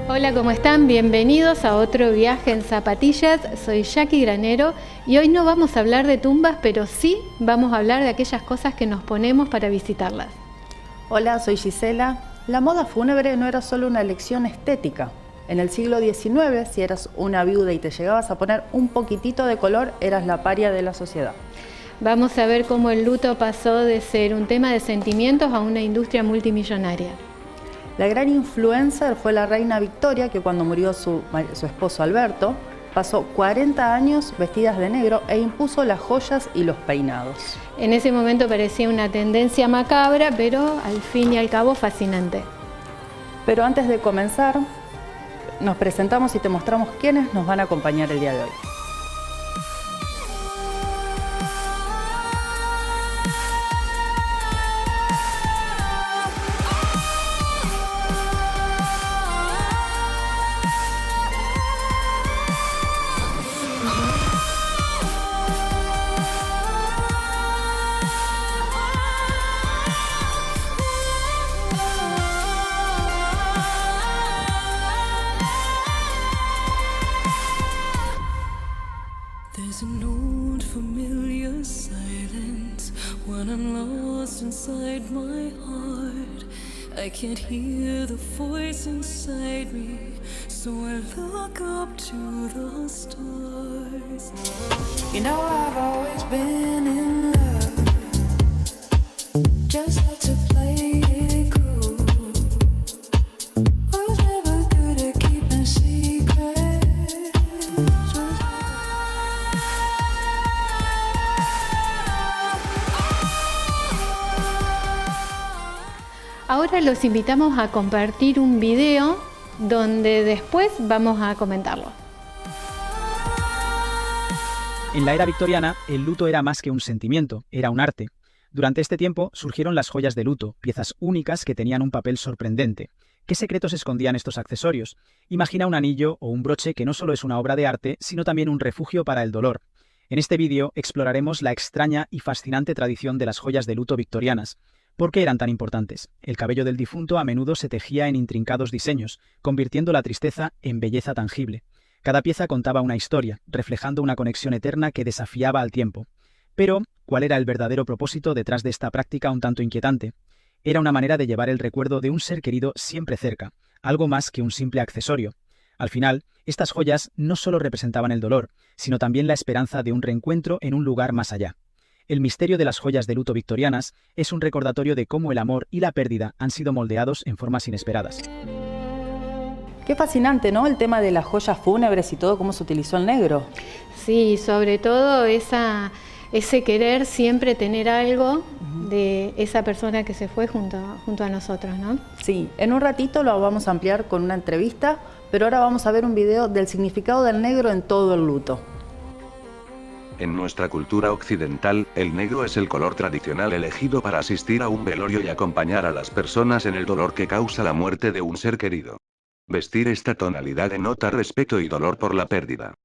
Hola, ¿cómo están? Bienvenidos a otro viaje en zapatillas. Soy Jackie Granero y hoy no vamos a hablar de tumbas, pero sí vamos a hablar de aquellas cosas que nos ponemos para visitarlas. Hola, soy Gisela. La moda fúnebre no era solo una elección estética. En el siglo XIX, si eras una viuda y te llegabas a poner un poquitito de color, eras la paria de la sociedad. Vamos a ver cómo el luto pasó de ser un tema de sentimientos a una industria multimillonaria. La gran influencer fue la reina Victoria, que cuando murió su esposo Alberto, pasó 40 años vestidas de negro e impuso las joyas y los peinados. En ese momento parecía una tendencia macabra, pero al fin y al cabo fascinante. Pero antes de comenzar, nos presentamos y te mostramos quiénes nos van a acompañar el día de hoy. There's an old familiar silence when I'm lost inside my heart. I can't hear the voice inside me, so I look up to the stars. You know I've always been in love, just had to play it cool. Was never good at keeping secrets. Ahora los invitamos a compartir un video donde después vamos a comentarlo. En la era victoriana, el luto era más que un sentimiento, era un arte. Durante este tiempo surgieron las joyas de luto, piezas únicas que tenían un papel sorprendente. ¿Qué secretos escondían estos accesorios? Imagina un anillo o un broche que no solo es una obra de arte, sino también un refugio para el dolor. En este vídeo exploraremos la extraña y fascinante tradición de las joyas de luto victorianas. ¿Por qué eran tan importantes? El cabello del difunto a menudo se tejía en intrincados diseños, convirtiendo la tristeza en belleza tangible. Cada pieza contaba una historia, reflejando una conexión eterna que desafiaba al tiempo. Pero, ¿cuál era el verdadero propósito detrás de esta práctica un tanto inquietante? Era una manera de llevar el recuerdo de un ser querido siempre cerca, algo más que un simple accesorio. Al final, estas joyas no solo representaban el dolor, sino también la esperanza de un reencuentro en un lugar más allá. El misterio de las joyas de luto victorianas es un recordatorio de cómo el amor y la pérdida han sido moldeados en formas inesperadas. Qué fascinante, ¿no? El tema de las joyas fúnebres y todo, cómo se utilizó el negro. Sí, sobre todo ese querer siempre tener algo de esa persona que se fue junto a nosotros, ¿no? Sí, en un ratito lo vamos a ampliar con una entrevista, pero ahora vamos a ver un video del significado del negro en todo el luto. En nuestra cultura occidental, el negro es el color tradicional elegido para asistir a un velorio y acompañar a las personas en el dolor que causa la muerte de un ser querido. Vestir esta tonalidad denota respeto y dolor por la pérdida.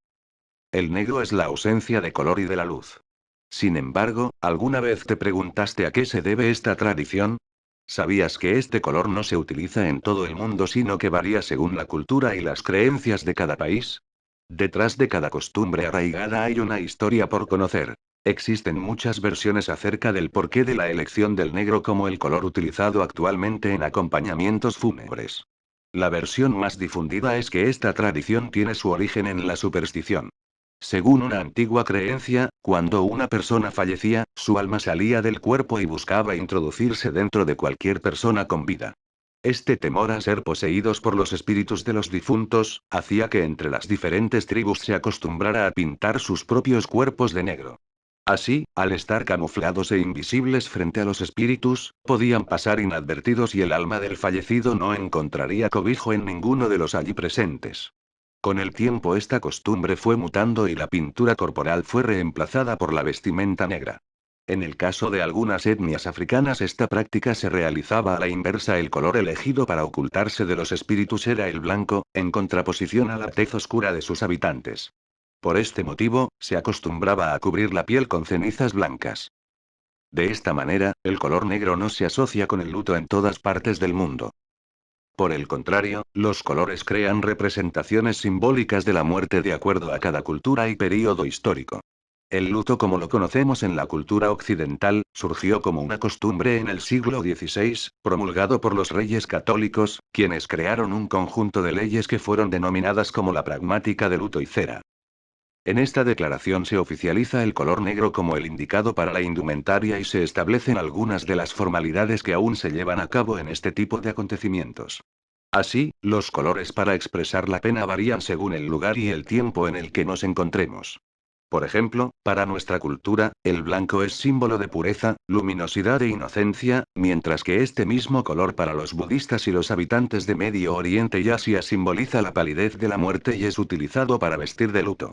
El negro es la ausencia de color y de la luz. Sin embargo, ¿alguna vez te preguntaste a qué se debe esta tradición? ¿Sabías que este color no se utiliza en todo el mundo, sino que varía según la cultura y las creencias de cada país? Detrás de cada costumbre arraigada hay una historia por conocer. Existen muchas versiones acerca del porqué de la elección del negro como el color utilizado actualmente en acompañamientos fúnebres. La versión más difundida es que esta tradición tiene su origen en la superstición. Según una antigua creencia, cuando una persona fallecía, su alma salía del cuerpo y buscaba introducirse dentro de cualquier persona con vida. Este temor a ser poseídos por los espíritus de los difuntos, hacía que entre las diferentes tribus se acostumbrara a pintar sus propios cuerpos de negro. Así, al estar camuflados e invisibles frente a los espíritus, podían pasar inadvertidos y el alma del fallecido no encontraría cobijo en ninguno de los allí presentes. Con el tiempo esta costumbre fue mutando y la pintura corporal fue reemplazada por la vestimenta negra. En el caso de algunas etnias africanas esta práctica se realizaba a la inversa. El color elegido para ocultarse de los espíritus era el blanco, en contraposición a la tez oscura de sus habitantes. Por este motivo, se acostumbraba a cubrir la piel con cenizas blancas. De esta manera, el color negro no se asocia con el luto en todas partes del mundo. Por el contrario, los colores crean representaciones simbólicas de la muerte de acuerdo a cada cultura y período histórico. El luto como lo conocemos en la cultura occidental, surgió como una costumbre en el siglo XVI, promulgado por los reyes católicos, quienes crearon un conjunto de leyes que fueron denominadas como la pragmática de luto y cera. En esta declaración se oficializa el color negro como el indicado para la indumentaria y se establecen algunas de las formalidades que aún se llevan a cabo en este tipo de acontecimientos. Así, los colores para expresar la pena varían según el lugar y el tiempo en el que nos encontremos. Por ejemplo, para nuestra cultura, el blanco es símbolo de pureza, luminosidad e inocencia, mientras que este mismo color para los budistas y los habitantes de Medio Oriente y Asia simboliza la palidez de la muerte y es utilizado para vestir de luto.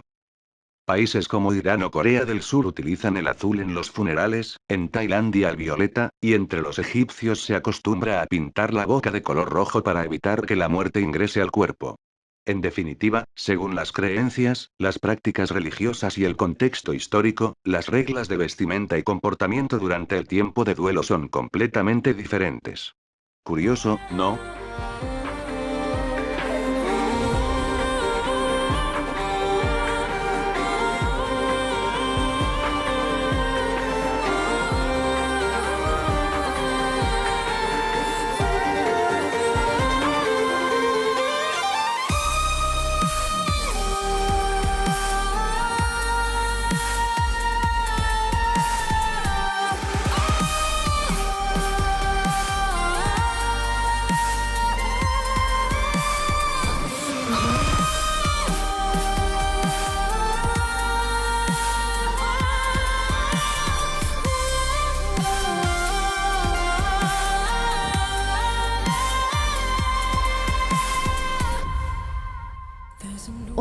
Países como Irán o Corea del Sur utilizan el azul en los funerales, en Tailandia el violeta, y entre los egipcios se acostumbra a pintar la boca de color rojo para evitar que la muerte ingrese al cuerpo. En definitiva, según las creencias, las prácticas religiosas y el contexto histórico, las reglas de vestimenta y comportamiento durante el tiempo de duelo son completamente diferentes. Curioso, ¿no?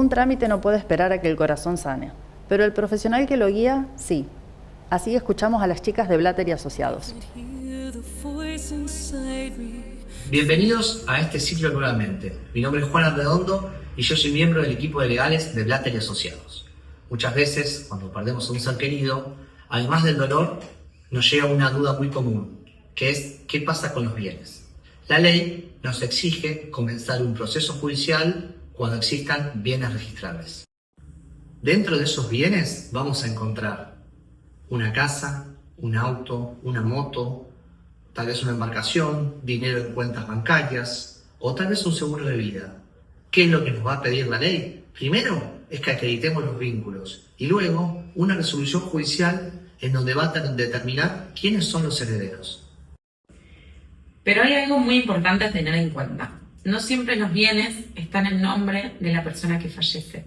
Un trámite no puede esperar a que el corazón sane, pero el profesional que lo guía, sí. Así escuchamos a las chicas de Blatter y Asociados. Bienvenidos a este ciclo nuevamente. Mi nombre es Juan Arredondo y yo soy miembro del equipo de legales de Blatter y Asociados. Muchas veces, cuando perdemos a un ser querido, además del dolor, nos llega una duda muy común, que es ¿qué pasa con los bienes? La ley nos exige comenzar un proceso judicial cuando existan bienes registrables. Dentro de esos bienes vamos a encontrar una casa, un auto, una moto, tal vez una embarcación, dinero en cuentas bancarias o tal vez un seguro de vida. ¿Qué es lo que nos va a pedir la ley? Primero es que acreditemos los vínculos y luego una resolución judicial en donde va a determinar quiénes son los herederos. Pero hay algo muy importante a tener en cuenta. No siempre los bienes están en nombre de la persona que fallece.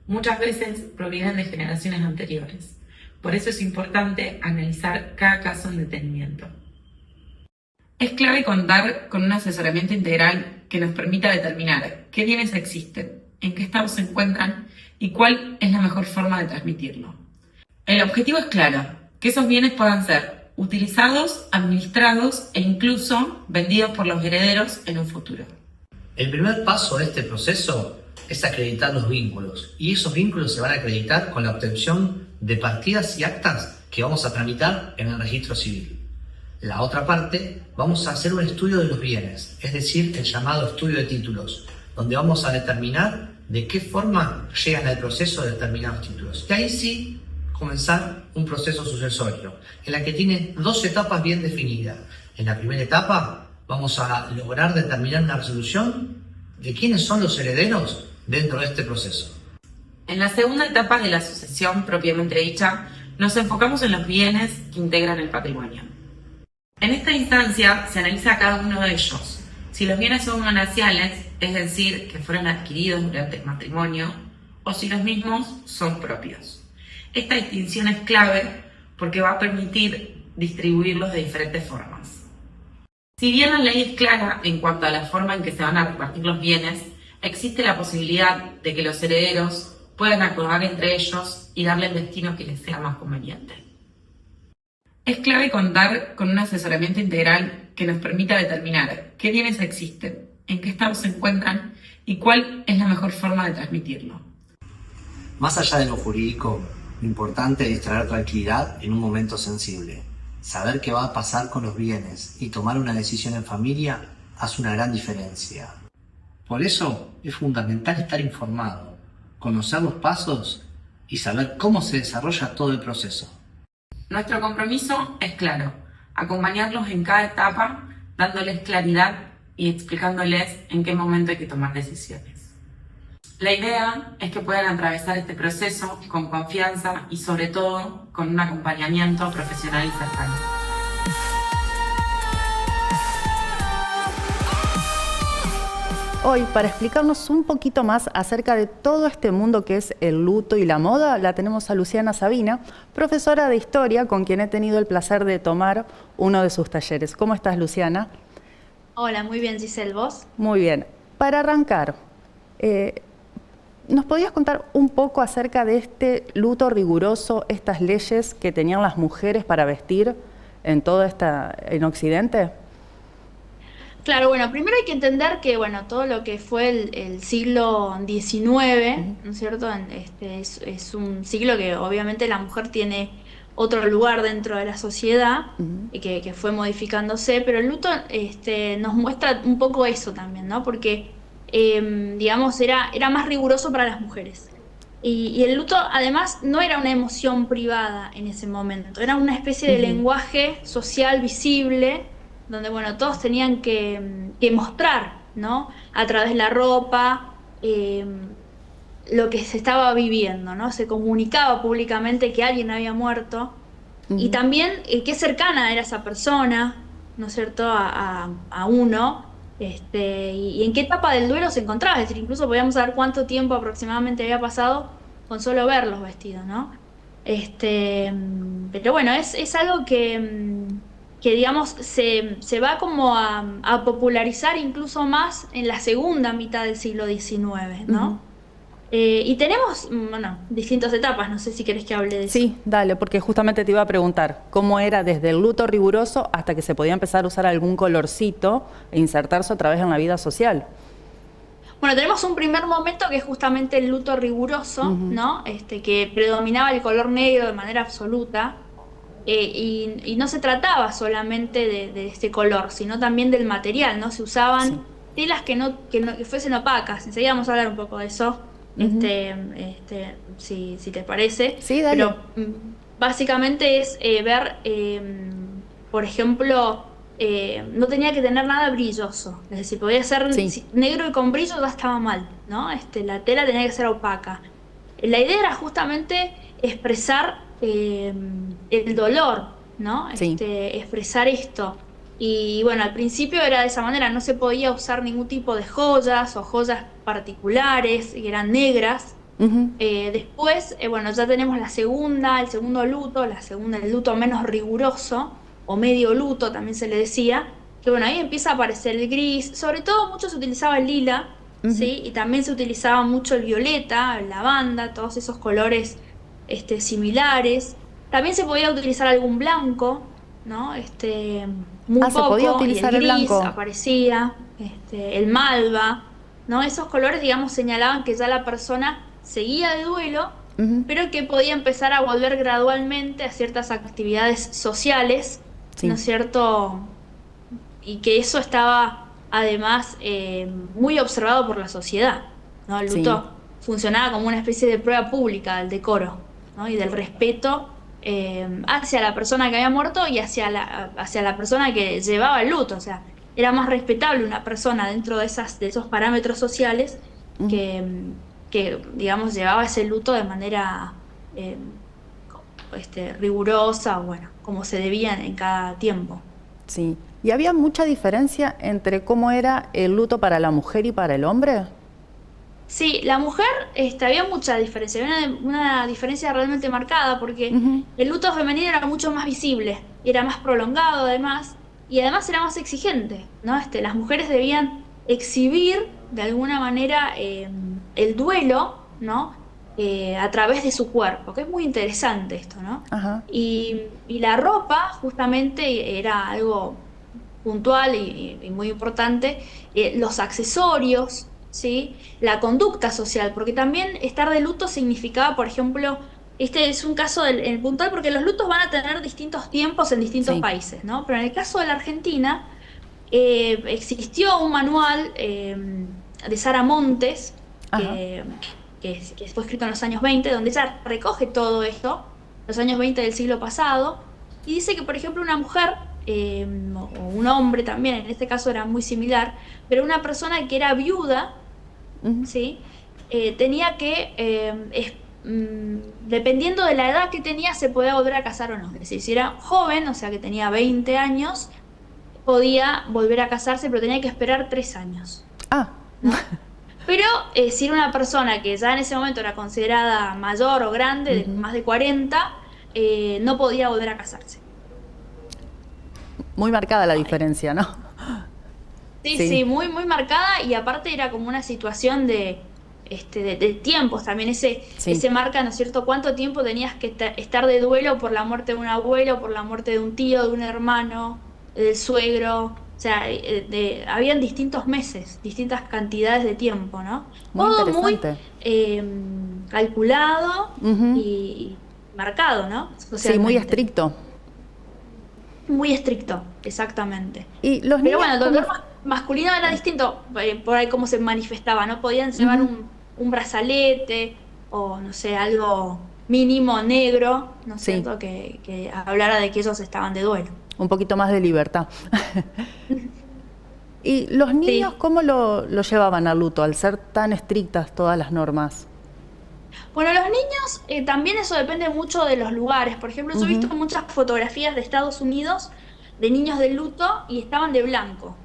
Muchas veces provienen de generaciones anteriores. Por eso es importante analizar cada caso en detenimiento. Es clave contar con un asesoramiento integral que nos permita determinar qué bienes existen, en qué estado se encuentran y cuál es la mejor forma de transmitirlo. El objetivo es claro, que esos bienes puedan ser utilizados, administrados e incluso vendidos por los herederos en un futuro. El primer paso de este proceso es acreditar los vínculos, y esos vínculos se van a acreditar con la obtención de partidas y actas que vamos a tramitar en el registro civil. La otra parte, vamos a hacer un estudio de los bienes, es decir, el llamado estudio de títulos, donde vamos a determinar de qué forma llegan al proceso de determinados títulos. Y ahí sí, comenzar un proceso sucesorio, en la que tiene dos etapas bien definidas. En la primera etapa, vamos a lograr determinar una resolución de quiénes son los herederos dentro de este proceso. En la segunda etapa de la sucesión propiamente dicha, nos enfocamos en los bienes que integran el patrimonio. En esta instancia se analiza cada uno de ellos. Si los bienes son mananciales, es decir, que fueron adquiridos durante el matrimonio, o si los mismos son propios. Esta distinción es clave porque va a permitir distribuirlos de diferentes formas. Si bien la ley es clara en cuanto a la forma en que se van a repartir los bienes, existe la posibilidad de que los herederos puedan acordar entre ellos y darle el destino que les sea más conveniente. Es clave contar con un asesoramiento integral que nos permita determinar qué bienes existen, en qué estado se encuentran y cuál es la mejor forma de transmitirlo. Más allá de lo jurídico, lo importante es traer tranquilidad en un momento sensible. Saber qué va a pasar con los bienes y tomar una decisión en familia hace una gran diferencia. Por eso es fundamental estar informado, conocer los pasos y saber cómo se desarrolla todo el proceso. Nuestro compromiso es claro, acompañarlos en cada etapa, dándoles claridad y explicándoles en qué momento hay que tomar decisiones. La idea es que puedan atravesar este proceso con confianza y sobre todo con un acompañamiento profesional y cercano. Hoy, para explicarnos un poquito más acerca de todo este mundo que es el luto y la moda, la tenemos a Luciana Sabina, profesora de Historia, con quien he tenido el placer de tomar uno de sus talleres. ¿Cómo estás, Luciana? Hola, muy bien, Giselle, ¿vos? Muy bien. Para arrancar, ¿nos podías contar un poco acerca de este luto riguroso, estas leyes que tenían las mujeres para vestir en en Occidente? Claro, bueno, primero hay que entender que, bueno, todo lo que fue el siglo XIX, ¿no es cierto? Es un siglo que obviamente la mujer tiene otro lugar dentro de la sociedad y que fue modificándose, pero el luto nos muestra un poco eso también, ¿no? Porque, digamos, era más riguroso para las mujeres. Y el luto, además, no era una emoción privada en ese momento, era una especie de lenguaje social visible, donde, bueno, todos tenían que mostrar, ¿no? A través de la ropa, lo que se estaba viviendo, ¿no? Se comunicaba públicamente que alguien había muerto y también qué cercana era esa persona, ¿no es cierto?, a uno, y en qué etapa del duelo se encontraba. Es decir, incluso podíamos saber cuánto tiempo aproximadamente había pasado con solo verlos vestidos, ¿no? Pero bueno, es algo que digamos, se va como a popularizar incluso más en la segunda mitad del siglo XIX, ¿no? Y tenemos, bueno, distintas etapas, no sé si querés que hable de eso. Sí, dale, porque justamente te iba a preguntar cómo era desde el luto riguroso hasta que se podía empezar a usar algún colorcito e insertarse otra vez en la vida social. Bueno, tenemos un primer momento que es justamente el luto riguroso, ¿no? Que predominaba el color negro de manera absoluta. Y no se trataba solamente de este color, sino también del material, ¿no? Se usaban telas que fuesen opacas. Enseguida vamos a hablar un poco de eso, si te parece. Sí, dale. Pero básicamente es ver, por ejemplo, no tenía que tener nada brilloso. Es decir, podía ser negro y con brillo ya estaba mal, ¿no? La tela tenía que ser opaca. La idea era justamente expresar el dolor, ¿no? Expresar esto. Y bueno, al principio era de esa manera, no se podía usar ningún tipo de joyas o joyas particulares, que eran negras. Después, bueno, ya tenemos el segundo luto, el luto menos riguroso, o medio luto también se le decía, que bueno, ahí empieza a aparecer el gris, sobre todo mucho se utilizaba el lila, ¿sí? Y también se utilizaba mucho el violeta, el lavanda, todos esos colores similares. También se podía utilizar algún blanco, ¿no? Muy poco, se podía utilizar y el gris blanco. Aparecía, el malva, ¿no? Esos colores, digamos, señalaban que ya la persona seguía de duelo, pero que podía empezar a volver gradualmente a ciertas actividades sociales, ¿no es cierto? Y que eso estaba, además, muy observado por la sociedad, ¿no? El luto funcionaba como una especie de prueba pública del decoro, ¿no? Y del respeto hacia la persona que había muerto y hacia la persona que llevaba el luto. O sea, era más respetable una persona dentro de esos parámetros sociales que, digamos, llevaba ese luto de manera rigurosa, bueno, como se debía en cada tiempo. Sí. ¿Y había mucha diferencia entre cómo era el luto para la mujer y para el hombre? Sí, la mujer, había mucha diferencia, había una diferencia realmente marcada, porque el luto femenino era mucho más visible, era más prolongado además, y además era más exigente, ¿no? Las mujeres debían exhibir de alguna manera el duelo, ¿no? A través de su cuerpo, que es muy interesante esto, ¿no? Y la ropa justamente era algo puntual y muy importante, los accesorios, ¿sí? La conducta social, porque también estar de luto significaba, por ejemplo, este es un caso el puntual, porque los lutos van a tener distintos tiempos en distintos países, ¿no? Pero en el caso de la Argentina, Existió un manual de Sara Montes, Ajá. que fue escrito en los años 20, donde ella recoge todo esto, los años 20 del siglo pasado, y dice que, por ejemplo, una mujer, o un hombre también, en este caso era muy similar, pero una persona que era viuda, Ujú. ¿sí? Tenía que, dependiendo de la edad que tenía, se podía volver a casar o no. Es decir, si era joven, o sea que tenía 20 años, podía volver a casarse, pero tenía que esperar 3 años, Ah, ¿no? Pero si era una persona que ya en ese momento era considerada mayor o grande, de ujú. más de 40, no podía volver a casarse. Muy marcada la diferencia, ¿no? Sí, Sí, sí, muy, muy marcada, y aparte era como una situación de tiempos también, sí. ese marca, ¿no es cierto? ¿Cuánto tiempo tenías que estar de duelo por la muerte de un abuelo, por la muerte de un tío, de un hermano, del suegro? O sea, habían distintos meses, distintas cantidades de tiempo, ¿no? Muy Todo muy interesante. eh, calculado Ujú. y marcado, ¿no? Sí, muy Socialmente. estricto. Muy estricto, exactamente. ¿Y los Pero niños bueno, el cómo? dolor masculino era distinto, por ahí cómo se manifestaba, ¿no? Podían llevar Ujú. un brazalete o, no sé, algo mínimo negro, ¿no es Sí, cierto? Que hablara de que ellos estaban de duelo. un poquito más de libertad. ¿Y los niños Sí. cómo lo llevaban al luto al ser tan estrictas todas las normas? Bueno, los niños, también eso depende mucho de los lugares. Por ejemplo, yo he visto Ujú, muchas fotografías de Estados Unidos de niños de luto y estaban de blanco,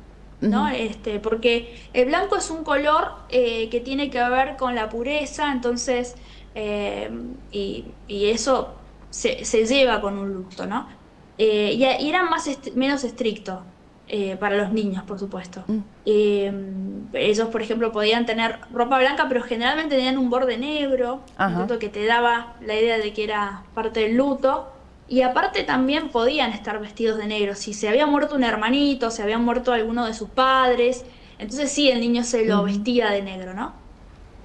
¿no? ujú, Porque el blanco es un color que tiene que ver con la pureza, entonces, eh, y eso se lleva con un luto, ¿no? Y eran menos estrictos para los niños, por supuesto. mm, Eh, Ellos, por ejemplo, podían tener ropa blanca, pero generalmente tenían un borde negro, ¿no es ajá, cierto? Que te daba la idea de que era parte del luto. Y aparte también podían estar vestidos de negro. Si se había muerto un hermanito, se había muerto alguno de sus padres, entonces sí, el niño se lo ujú, vestía de negro, ¿no?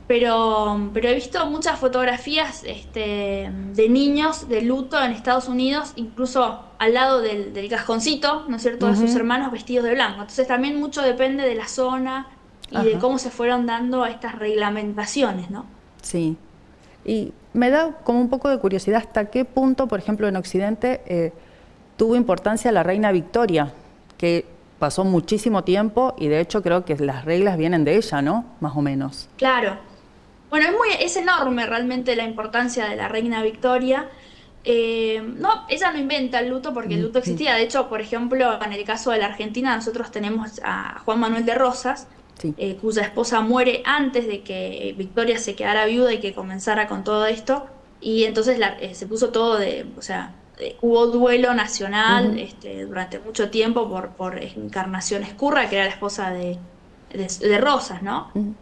Pero he visto muchas fotografías de niños de luto en Estados Unidos, incluso al lado del cajoncito, ¿no es cierto?, de sus ujú, hermanos vestidos de blanco. Entonces también mucho depende de la zona y de ajá, cómo se fueron dando estas reglamentaciones, ¿no? sí. Y me da como un poco de curiosidad hasta qué punto, por ejemplo, en Occidente tuvo importancia la reina Victoria, que pasó muchísimo tiempo y de hecho creo que las reglas vienen de ella, ¿no? Más o menos. Claro. Bueno, es enorme realmente la importancia de la reina Victoria. No, ella no inventa el luto porque el luto Ujú, existía. De hecho, por ejemplo, en el caso de la Argentina, nosotros tenemos a Juan Manuel de Rosas, sí. cuya esposa muere antes de que Victoria se quedara viuda y que comenzara con todo esto. Y entonces se puso todo o sea, hubo duelo nacional Ujú, durante mucho tiempo por Encarnación Escurra, que era la esposa de Rosas, ¿no? ujú,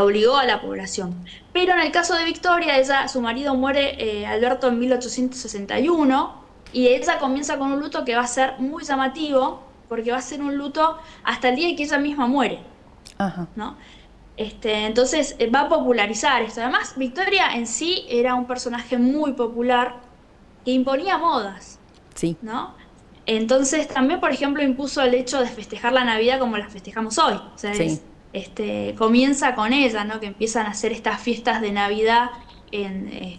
Obligó a la población. Pero en el caso de Victoria, su marido muere, Alberto, en 1861, y ella comienza con un luto que va a ser muy llamativo, porque va a ser un luto hasta el día en que ella misma muere, ajá, ¿no? Entonces va a popularizar esto. Además, Victoria en sí era un personaje muy popular que imponía modas, sí. ¿no? Entonces también, por ejemplo, impuso el hecho de festejar la Navidad como la festejamos hoy. O sea, Sí. comienza con ella, ¿no? Que empiezan a hacer estas fiestas de Navidad en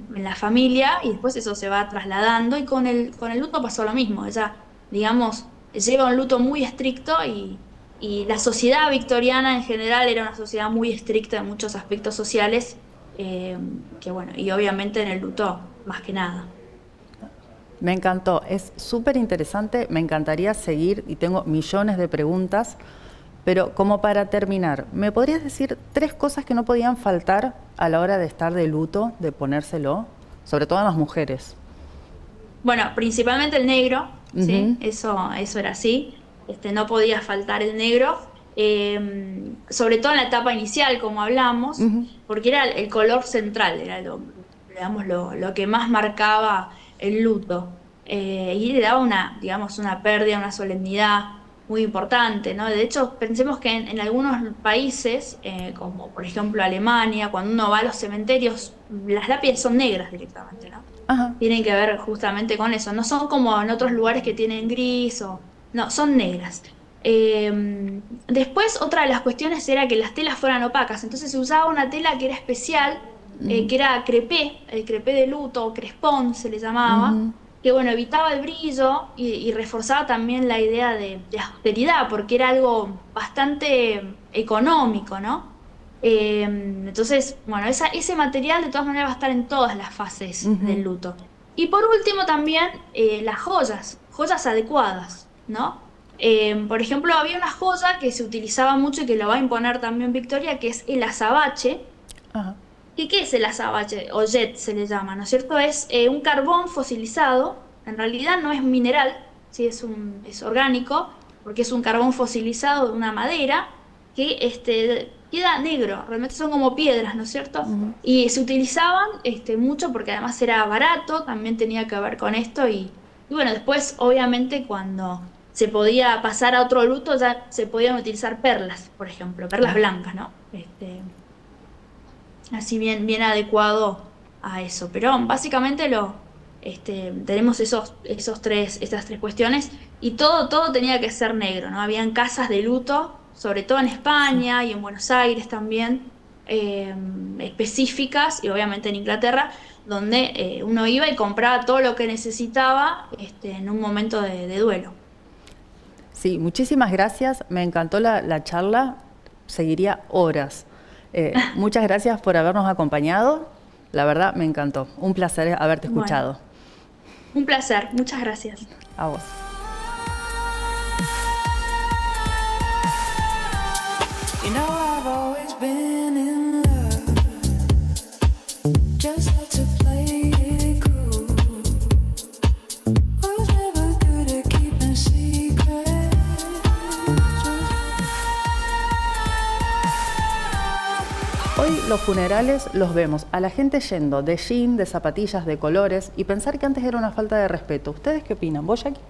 la familia, y después eso se va trasladando, y con el luto pasó lo mismo. Ella, digamos, lleva un luto muy estricto, y la sociedad victoriana en general era una sociedad muy estricta en muchos aspectos sociales, que bueno, y obviamente en el luto más que nada. Me encantó, es súper interesante, me encantaría seguir y tengo millones de preguntas, pero como para terminar, ¿me podrías decir 3 cosas que no podían faltar a la hora de estar de luto, de ponérselo, sobre todo a las mujeres? Bueno, principalmente el negro, Ujú, ¿sí? Eso era así. No podía faltar el negro, sobre todo en la etapa inicial, como hablamos, ujú, porque era el color central, era digamos, lo que más marcaba el luto. Y le daba digamos, una pérdida, una solemnidad muy importante, ¿no? De hecho, pensemos que en algunos países, como por ejemplo Alemania, cuando uno va a los cementerios, las lápidas son negras directamente, ¿no? ajá, Tienen que ver justamente con eso. No son como en otros lugares que tienen gris o... No, son negras. Después, otra de las cuestiones era que las telas fueran opacas, entonces se usaba una tela que era especial, que era crepé, el crepé de luto, o crespón se le llamaba, que bueno, evitaba el brillo y reforzaba también la idea de austeridad, porque era algo bastante económico, ¿no? Entonces, bueno, ese material de todas maneras va a estar en todas las fases del luto. Y por último también las joyas adecuadas, ¿no? Por ejemplo, había una joya que se utilizaba mucho y que lo va a imponer también Victoria, que es el azabache. Ajá. ¿Y qué es el azabache? O jet se le llama, ¿no es cierto? Es un carbón fosilizado, en realidad no es mineral, ¿sí? Es orgánico, porque es un carbón fosilizado de una madera que queda negro, realmente son como piedras, ¿no es cierto? Y se utilizaban mucho porque además era barato, también tenía que ver con esto y bueno, después obviamente cuando se podía pasar a otro luto ya se podían utilizar perlas, por ejemplo, perlas blancas, ¿no? Así bien adecuado a eso. Pero básicamente tenemos estas tres cuestiones y todo tenía que ser negro, ¿no? Habían casas de luto, sobre todo en España y en Buenos Aires también, específicas, y obviamente en Inglaterra, donde uno iba y compraba todo lo que necesitaba en un momento de duelo. Sí, muchísimas gracias. Me encantó la charla. Seguiría horas. Muchas gracias por habernos acompañado. La verdad, me encantó. Un placer haberte escuchado. Bueno, un placer. Muchas gracias. A vos. You know I've always been in love, just had to play it cool. Was never good at keeping secrets. Hoy los funerales los vemos a la gente yendo de jean, de zapatillas, de colores y pensar que antes era una falta de respeto. ¿Ustedes qué opinan? ¿Vos, Jackie?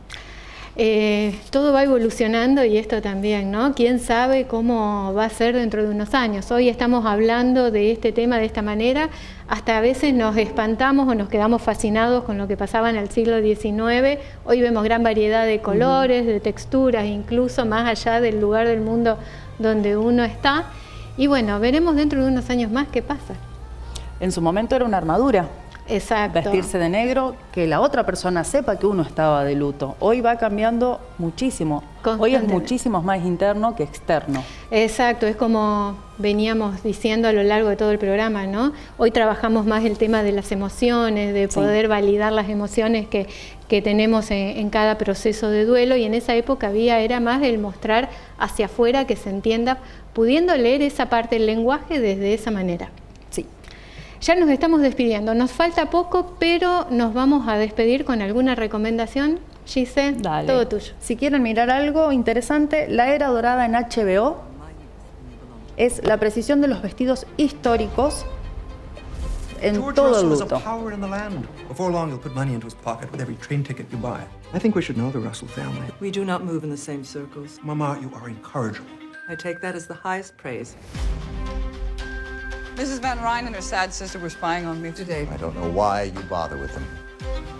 Todo va evolucionando y esto también, ¿no? ¿Quién sabe cómo va a ser dentro de unos años? Hoy estamos hablando de este tema de esta manera, hasta a veces nos espantamos o nos quedamos fascinados con lo que pasaba en el siglo XIX. Hoy vemos gran variedad de colores, de texturas, incluso más allá del lugar del mundo donde uno está. Y bueno, veremos dentro de unos años más qué pasa. En su momento era una armadura. Exacto. Vestirse de negro, que la otra persona sepa que uno estaba de luto. Hoy va cambiando muchísimo. Hoy es muchísimo más interno que externo. Exacto, es como veníamos diciendo a lo largo de todo el programa, ¿no? Hoy trabajamos más el tema de las emociones, de poder validar las emociones que tenemos en cada proceso de duelo, y en esa época era más el mostrar hacia afuera, que se entienda, pudiendo leer esa parte del lenguaje desde esa manera. Sí. Ya nos estamos despidiendo, nos falta poco, pero nos vamos a despedir con alguna recomendación. Gise, dale. Todo tuyo. Si quieren mirar algo interesante, La Era Dorada en HBO es la precisión de los vestidos históricos en George todo Russell el is a luto. power in the land. Before long, you'll put money into his pocket with every train ticket you buy. I think we should know the Russell family. We do not move in the same circles. Mama, you are incorrigible. I take that as the highest praise. Mrs. Van Ryn and her sad sister were spying on me today. I don't know why you bother with them.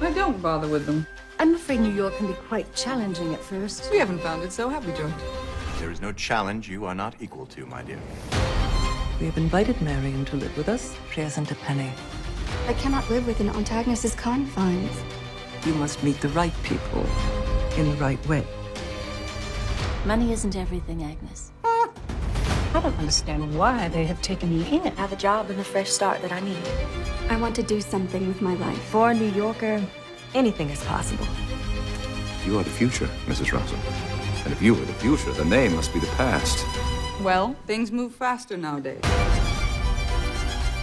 I don't bother with them. I'm afraid New York can be quite challenging at first. We haven't found it so, have we, George? There is no challenge you are not equal to, my dear. We have invited Marion to live with us. She hasn't a penny. I cannot live within Aunt Agnes's confines. You must meet the right people in the right way. Money isn't everything, Agnes. I don't understand why they have taken me in. I have a job and a fresh start that I need. I want to do something with my life. For a New Yorker, anything is possible. You are the future, Mrs. Russell. And if you are the future, then they must be the past. Well, things move faster nowadays.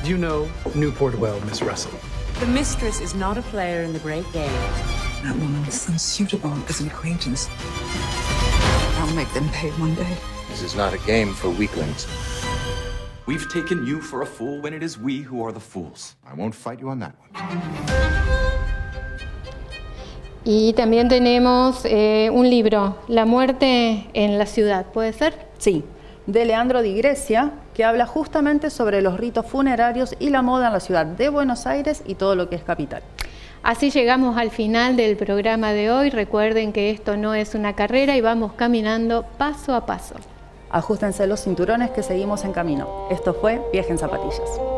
You know Newport well, Miss Russell. The mistress is not a player in the great game. That woman is unsuitable as an acquaintance. I'll make them pay one day. This is not a game for weaklings. We've taken you for a fool when it is we who are the fools. I won't fight you on that one. Y también tenemos un libro, La muerte en la ciudad, ¿puede ser? Sí, de Leandro Di Grecia, que habla justamente sobre los ritos funerarios y la moda en la ciudad de Buenos Aires y todo lo que es capital. Así llegamos al final del programa de hoy. Recuerden que esto no es una carrera y vamos caminando paso a paso. Ajustense los cinturones que seguimos en camino. Esto fue Viaje en Zapatillas.